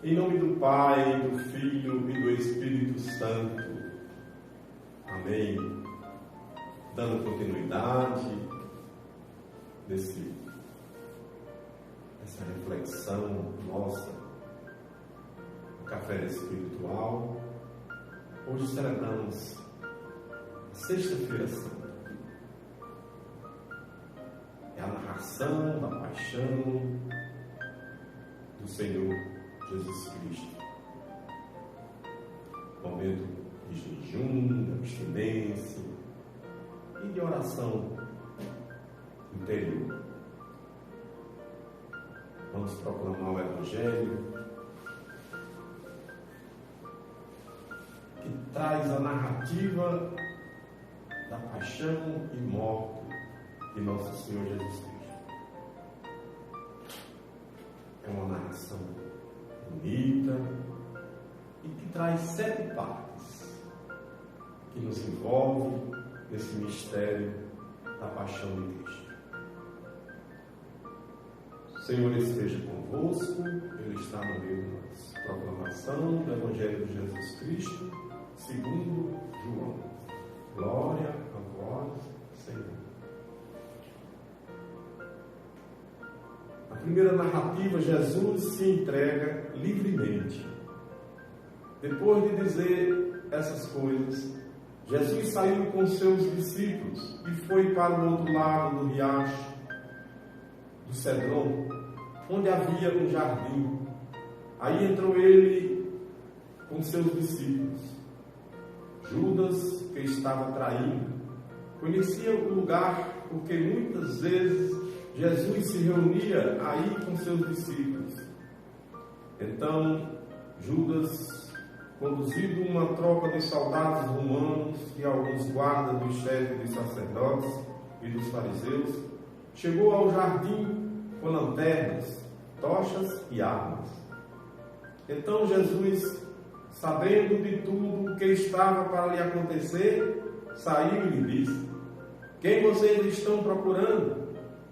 Em nome do Pai, do Filho e do Espírito Santo. Amém. Dando continuidade essa reflexão nossa, o café espiritual. Hoje celebramos a Sexta-feira Santa. É a narração da paixão do Senhor Jesus Cristo. Momento de jejum, de abstinência e de oração interior. Vamos proclamar o Evangelho que traz a narrativa da paixão e morte de nosso Senhor Jesus Cristo. É uma narração bonita e que traz 7 partes que nos envolve nesse mistério da paixão de Cristo. O Senhor esteja convosco, Ele está no meio de nós. Proclamação do Evangelho de Jesus Cristo, segundo João. Glória a vós, Senhor. Na primeira narrativa, Jesus se entrega livremente. Depois de dizer essas coisas, Jesus saiu com seus discípulos e foi para o outro lado do riacho do Cedron, onde havia um jardim. Aí entrou ele com seus discípulos. Judas, que estava traindo, conhecia o lugar porque muitas vezes Jesus se reunia aí com seus discípulos. Então, Judas, conduzido uma tropa de soldados romanos e alguns guardas dos chefes dos sacerdotes e dos fariseus, chegou ao jardim com lanternas, tochas e armas. Então Jesus, sabendo de tudo o que estava para lhe acontecer, saiu e lhe disse: "Quem vocês estão procurando?"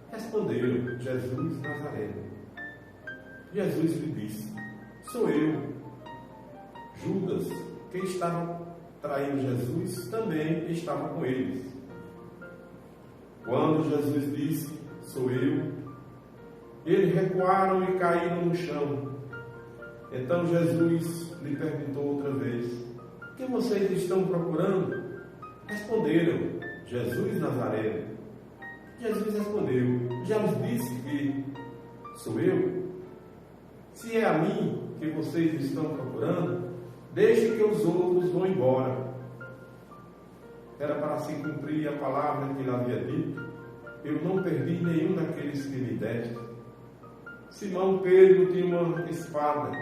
Responderam: "Jesus Nazareno." Jesus lhe disse: "Sou eu." Judas, que estava traindo Jesus, também estava com eles. Quando Jesus disse: "Sou eu", eles recuaram e caíram no chão. Então Jesus lhe perguntou outra vez: "Quem vocês estão procurando?" Responderam: "Jesus Nazareno." Jesus respondeu: "Já vos disse que sou eu? Se é a mim que vocês estão procurando, deixe que os outros vão embora." Era para se cumprir a palavra que ele havia dito: "Eu não perdi nenhum daqueles que me deste." Simão Pedro tinha uma espada.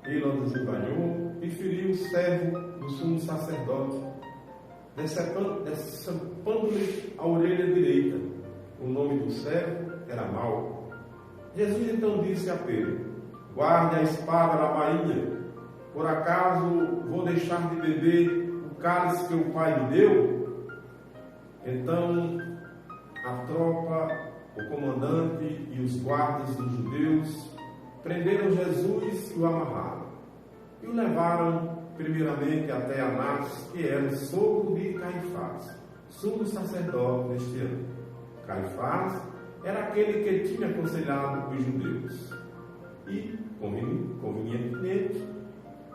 Ele a desembainhou e feriu o servo do sumo sacerdote, decepando-lhe a orelha direita. O nome do servo era Malco. Jesus então disse a Pedro: "Guarde a espada na bainha. Por acaso vou deixar de beber o cálice que o Pai me deu?" Então a tropa, o comandante e os guardas dos judeus prenderam Jesus e o amarraram. E o levaram primeiramente até Anás, que era sogro de Caifás, sumo sacerdote deste ano. Caifás era aquele que tinha aconselhado os judeus. E, convenientemente,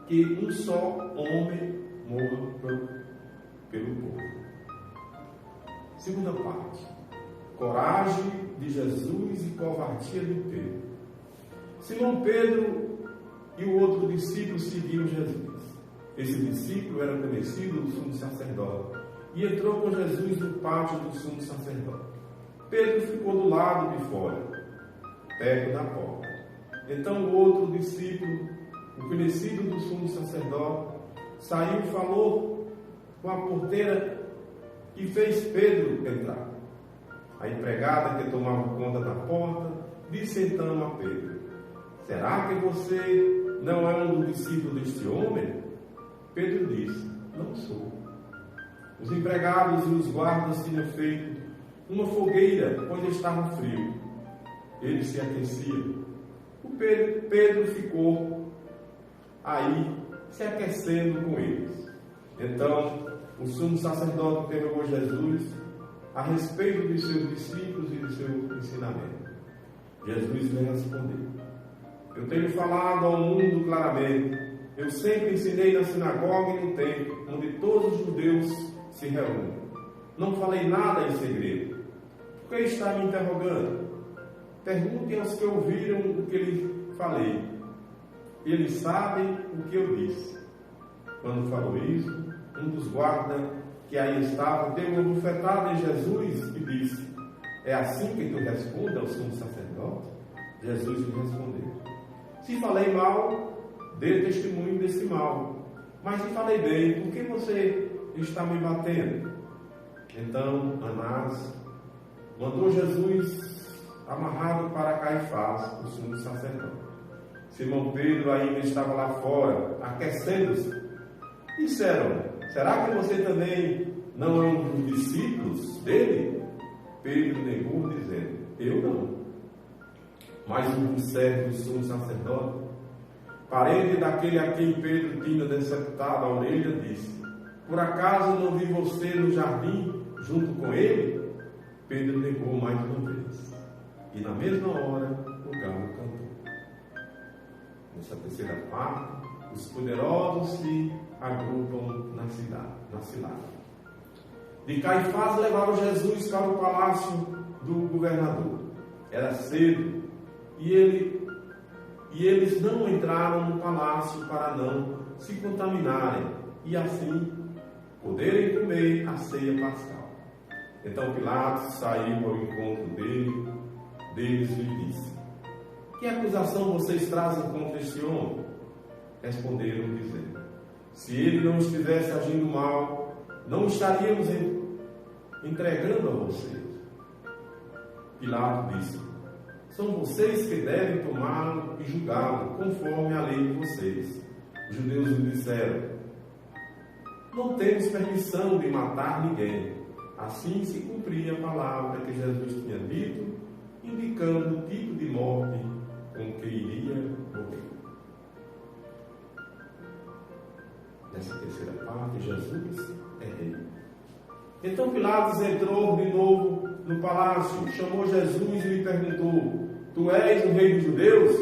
que um só homem morra pelo povo. Segunda parte: coragem de Jesus e covardia de Pedro. Simão Pedro e o outro discípulo seguiam Jesus. Esse discípulo era conhecido do sumo sacerdote e entrou com Jesus no pátio do sumo sacerdote. Pedro ficou do lado de fora, perto da porta. Então o outro discípulo, o conhecido do sumo sacerdote, saiu e falou com a porteira e fez Pedro entrar. A empregada que tomava conta da porta disse então a Pedro: "Será que você não é um dos discípulos deste homem?" Pedro disse: "Não sou." Os empregados e os guardas tinham feito uma fogueira, pois estava frio. Eles se aqueciam. Pedro ficou aí se aquecendo com eles. Então, o sumo sacerdote interrogou Jesus a respeito dos seus discípulos e do seu ensinamento. Jesus lhe respondeu: eu tenho falado ao mundo claramente. Eu sempre ensinei na sinagoga e no templo, onde todos os judeus se reúnem. Não falei nada em segredo. Por que está me interrogando? Perguntem aos que ouviram o que lhe falei. Eles sabem o que eu disse. Quando falou isso, um dos guardas que aí estava deu uma bufetada em Jesus e disse: é assim que tu respondes ao sumo sacerdote? Jesus lhe respondeu: se falei mal, dê testemunho desse mal. Mas se falei bem, por que você está me batendo? Então Anás mandou Jesus amarrado para Caifás, o sumo sacerdote. Simão Pedro ainda estava lá fora, aquecendo-se. Disseram: será que você também não é um dos discípulos dele? Pedro negou, dizendo: eu não. Mas um dos servos do sumo sacerdote, parente daquele a quem Pedro tinha deceptado a orelha, disse: por acaso não vi você no jardim junto com ele? Pedro negou mais uma vez. E na mesma hora o galo cantou. Nessa terceira parte, os poderosos se agrupam na cidade. De Caifás levaram Jesus para o palácio do governador. Era cedo e eles não entraram no palácio para não se contaminarem e assim poderem comer a ceia pascal. Então Pilatos saiu ao encontro deles e lhe disse: que acusação vocês trazem contra este homem? Responderam dizendo: se ele não estivesse agindo mal, não estaríamos entregando a vocês. Pilatos disse: são vocês que devem tomá-lo e julgá-lo conforme a lei de vocês. Os judeus lhe disseram: não temos permissão de matar ninguém. Assim se cumpria a palavra que Jesus tinha dito, indicando o tipo de morte com que iria morrer. Nessa terceira parte, Jesus é rei. Então Pilatos entrou de novo no palácio, chamou Jesus e lhe perguntou: tu és o rei dos judeus?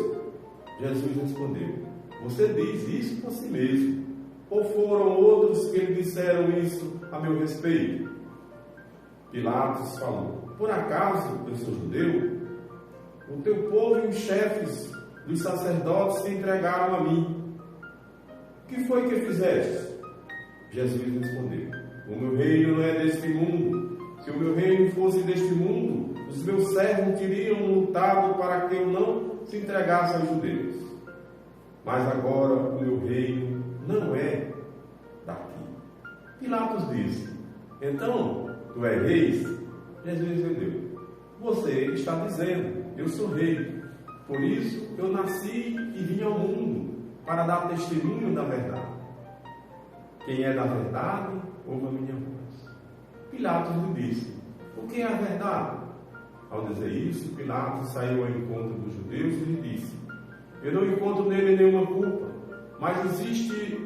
Jesus respondeu: você diz isso por si mesmo, ou foram outros que lhe disseram isso a meu respeito? Pilatos falou: por acaso eu sou judeu? O teu povo e os chefes dos sacerdotes se entregaram a mim. O que foi que fizeste? Jesus respondeu: o meu reino não é deste mundo. Se o meu reino fosse deste mundo, os meus servos teriam lutado para que eu não se entregasse aos judeus. Mas agora o meu reino não é daqui. Pilatos disse: então, tu és rei? Jesus respondeu: você está dizendo, eu sou rei. Por isso eu nasci e vim ao mundo, para dar testemunho da verdade. Quem é da verdade, ouve a minha voz. Pilatos lhe disse: o que é a verdade? Ao dizer isso, Pilatos saiu ao encontro dos judeus e lhe disse: eu não encontro nele nenhuma culpa, mas existe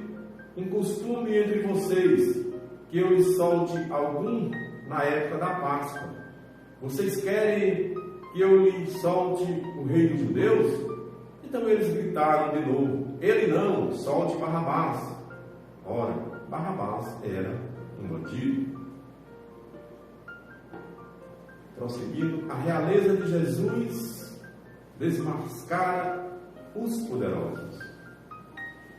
um costume entre vocês, que eu lhe solte algum na época da Páscoa. Vocês querem que eu lhe solte o rei dos judeus? Então eles gritaram de novo: ele não, solte Barrabás. Ora, Barrabás era um bandido. Prosseguindo, a realeza de Jesus desmascara os poderosos.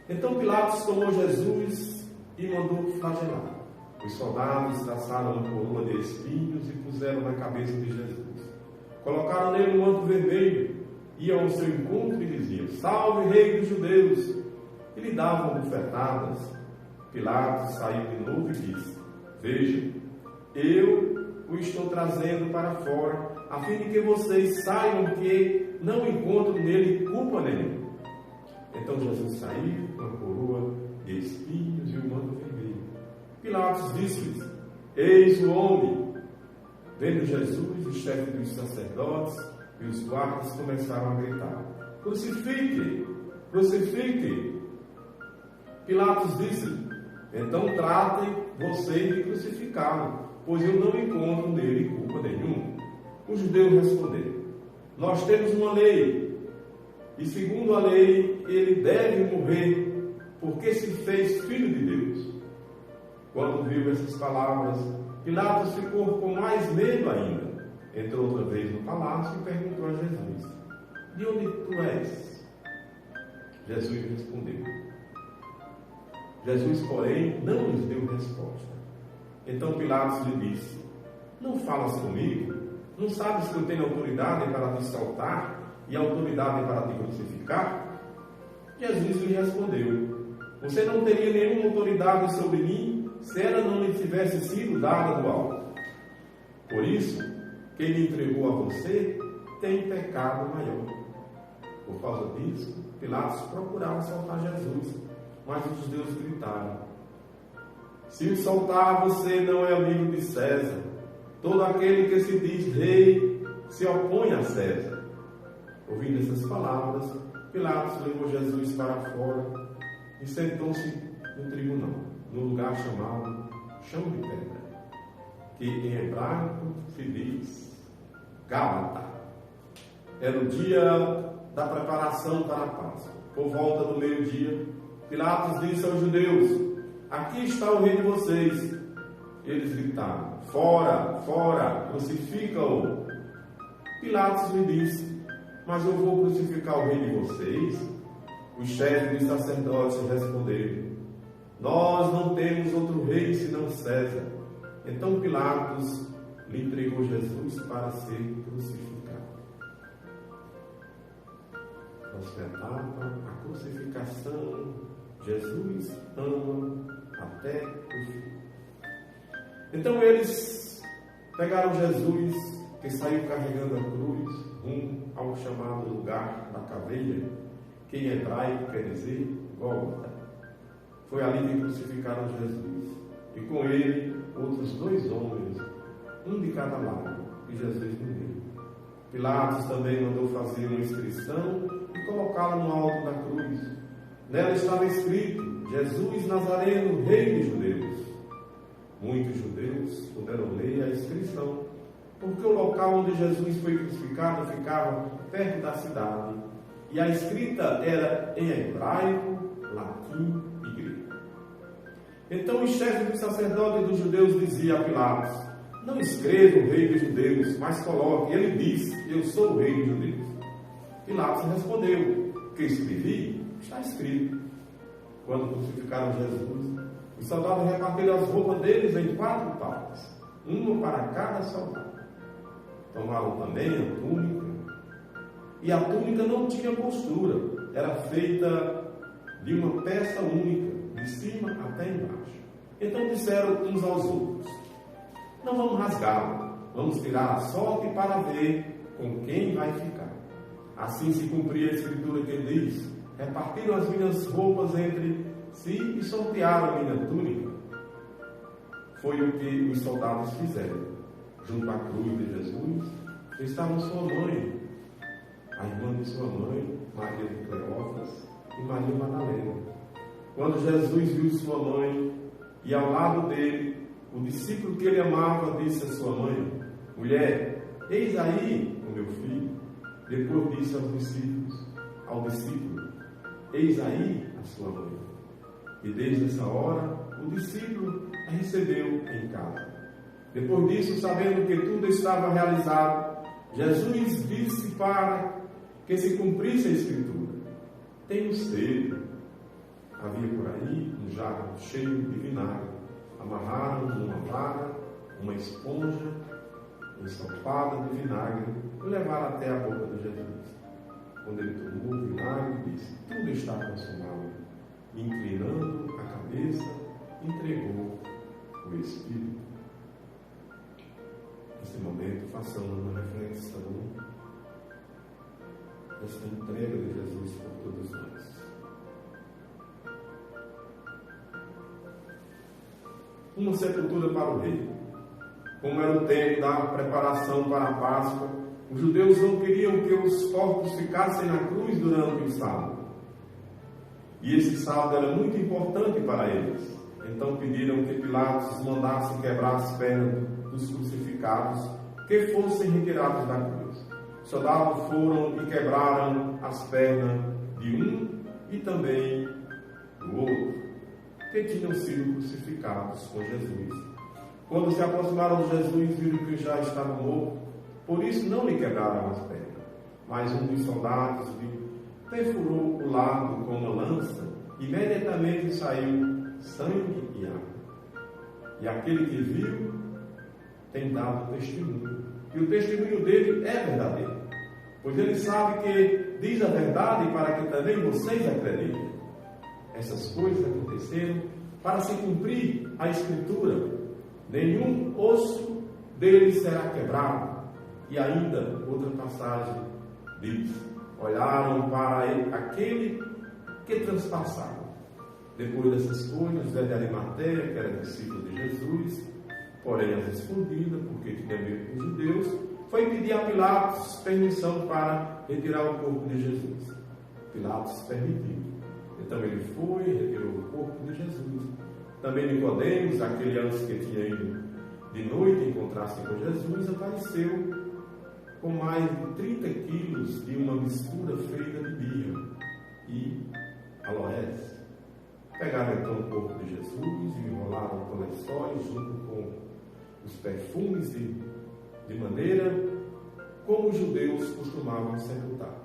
Então Pilatos tomou Jesus e mandou flagelar. Os soldados traçaram uma coroa de espinhos e puseram na cabeça de Jesus. Colocaram nele um manto vermelho, iam ao seu encontro e diziam: salve, rei dos judeus! E lhe davam bufetadas. Pilatos saiu de novo e disse: veja, eu o estou trazendo para fora, a fim de que vocês saibam que não encontro nele culpa nenhuma. Então Jesus saiu com a coroa de espinhos e o manto vermelho. Pilatos disse-lhes: eis o homem. Vendo Jesus, os chefes dos sacerdotes e os guardas começaram a gritar: crucifiquem, crucifiquem. Pilatos disse-lhe: então tratem vocês de crucificá-lo, pois eu não encontro nele culpa nenhuma. Os judeus responderam: nós temos uma lei, e segundo a lei ele deve morrer, porque se fez filho de Deus. Quando viu essas palavras, Pilatos ficou com mais medo ainda. Entrou outra vez no palácio e perguntou a Jesus: de onde tu és? Jesus respondeu. Jesus, porém, não lhes deu resposta. Então Pilatos lhe disse: não falas comigo? Não sabes que eu tenho autoridade para te soltar e autoridade para te crucificar? Jesus lhe respondeu: você não teria nenhuma autoridade sobre mim se ela não lhe tivesse sido dada do alto. Por isso, quem me entregou a você tem pecado maior. Por causa disso, Pilatos procurava soltar Jesus, mas os judeus gritaram: se o soltar, você não é amigo de César. Todo aquele que se diz rei se opõe a César. Ouvindo essas palavras, Pilatos levou Jesus para fora e sentou-se no tribunal, no lugar chamado Chão de Pedra, que em hebraico se diz Gábata. Era o dia da preparação para a Páscoa. Por volta do meio-dia, Pilatos disse aos judeus: aqui está o rei de vocês. Eles gritaram: fora, fora, crucifica-o. Pilatos lhe disse: mas eu vou crucificar o rei de vocês? Os chefes dos sacerdotes responderam: nós não temos outro rei senão César. Então Pilatos lhe entregou Jesus para ser crucificado. Próxima etapa, a crucificação. Jesus ama até o fim. Então eles pegaram Jesus, que saiu carregando a cruz, rumo ao chamado lugar da caveira, que em hebraico quer dizer Gólgota. Foi ali que crucificaram Jesus, e com ele outros 2 homens, um de cada lado, e Jesus no meio. Pilatos também mandou fazer uma inscrição e colocá-la no alto da cruz. Nela estava escrito: Jesus Nazareno, rei dos judeus. Muitos judeus puderam ler a inscrição, porque o local onde Jesus foi crucificado ficava perto da cidade, e a escrita era em hebraico, latim e grego. Então os chefes dos sacerdotes dos judeus diziam a Pilatos: não escreva o rei dos judeus, mas coloque. Ele disse: eu sou o rei dos judeus. Pilatos respondeu: o que escrevi está escrito. Quando crucificaram Jesus, os soldados repartiram as roupas deles em 4 partes, uma para cada soldado. Tomaram também a túnica, e a túnica não tinha costura, era feita de uma peça única, de cima até embaixo. Então disseram uns aos outros: não vamos rasgá-la, vamos tirar a sorte para ver com quem vai ficar. Assim se cumpria a escritura que diz: repartiram as minhas roupas entre si e sortearam a minha túnica. Foi o que os soldados fizeram. Junto à cruz de Jesus estavam sua mãe, a irmã de sua mãe, Maria de Cleófas, e Maria Madalena. Quando Jesus viu sua mãe e ao lado dele o discípulo que ele amava, disse a sua mãe: mulher, eis aí o meu filho. Depois disse ao discípulo: eis aí a sua mãe. E desde essa hora o discípulo a recebeu em casa. Depois disso, sabendo que tudo estava realizado, Jesus disse para que se cumprisse a escritura: tenho sede. Havia por aí um jarro cheio de vinagre. Amarraram numa vara uma esponja ensopada de vinagre e levaram até a boca de Jesus. Quando ele tomou o vinagre, disse: tudo está consumado. Inclinando a cabeça, entregou o Espírito. Nesse momento, façamos uma reflexão desta entrega de Jesus por todos nós. Uma sepultura para o rei. Como era o tempo da preparação para a Páscoa, os judeus não queriam que os corpos ficassem na cruz durante o sábado. E esse saldo era muito importante para eles. Então pediram que Pilatos mandasse quebrar as pernas dos crucificados, que fossem retirados da cruz. Os soldados foram e quebraram as pernas de um e também do outro, que tinham sido crucificados com Jesus. Quando se aproximaram de Jesus, viram que já estava morto, por isso não lhe quebraram as pernas. Mas um dos soldados lhe perfurou o lado com uma lança, imediatamente saiu sangue e água. E aquele que viu tem dado testemunho. E o testemunho dele é verdadeiro, pois ele sabe que diz a verdade para que também vocês acreditem. Essas coisas aconteceram para se cumprir a Escritura: nenhum osso dele será quebrado. E ainda outra passagem diz: olharam para ele, aquele que transpassaram. Depois dessas coisas, José de Arimateia, que era discípulo de Jesus, porém as escondida, porque tinha medo dos judeus, foi pedir a Pilatos permissão para retirar o corpo de Jesus. Pilatos permitiu. Então ele foi e retirou o corpo de Jesus. Também Nicodemos, aquele antes que tinha ido de noite encontrar-se com Jesus, apareceu com mais de 30 quilos de uma mistura feita de mirra e aloés. Pegaram então o corpo de Jesus e enrolaram com lençóis junto com os perfumes de maneira como os judeus costumavam sepultar.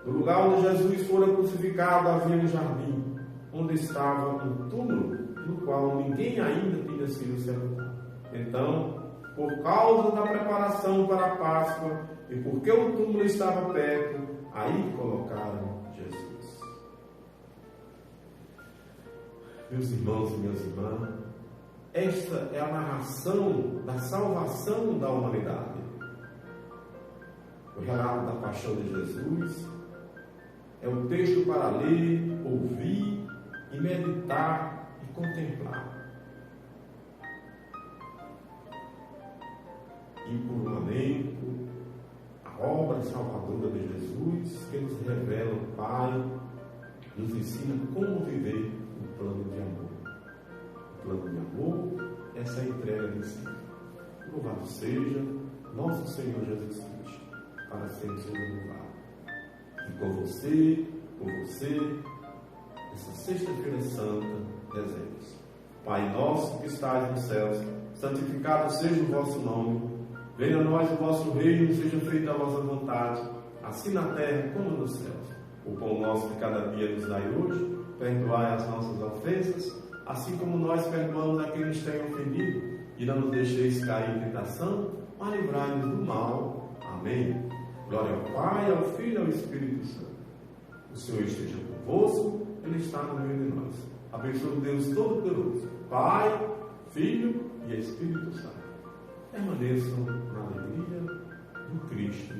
No lugar onde Jesus fora crucificado havia um jardim, onde estava um túmulo no qual ninguém ainda tinha sido sepultado. Então, por causa da preparação para a Páscoa e porque o túmulo estava perto, aí colocaram Jesus. Meus irmãos e minhas irmãs, esta é a narração da salvação da humanidade. O relato da paixão de Jesus é um texto para ler, ouvir e meditar e contemplar. E por um momento, a obra salvadora de Jesus, que nos revela o Pai, nos ensina como viver o plano de amor. O plano de amor, essa é a entrega de si. Louvado seja nosso Senhor Jesus Cristo, para sempre seja louvado. E com você, essa sexta-feira santa, rezemos. Pai nosso que estás nos céus, santificado seja o vosso nome. Venha a nós o vosso reino, seja feita a vossa vontade, assim na terra como nos céus. O pão nosso de cada dia nos dai hoje, perdoai as nossas ofensas, assim como nós perdoamos a quem nos tem ofendido, e não nos deixeis cair em tentação, mas livrai-nos do mal. Amém. Glória ao Pai, ao Filho e ao Espírito Santo. O Senhor esteja convosco, Ele está no meio de nós. Abençoe Deus Todo-Poderoso, Pai, Filho e Espírito Santo. Permaneçam na alegria do Cristo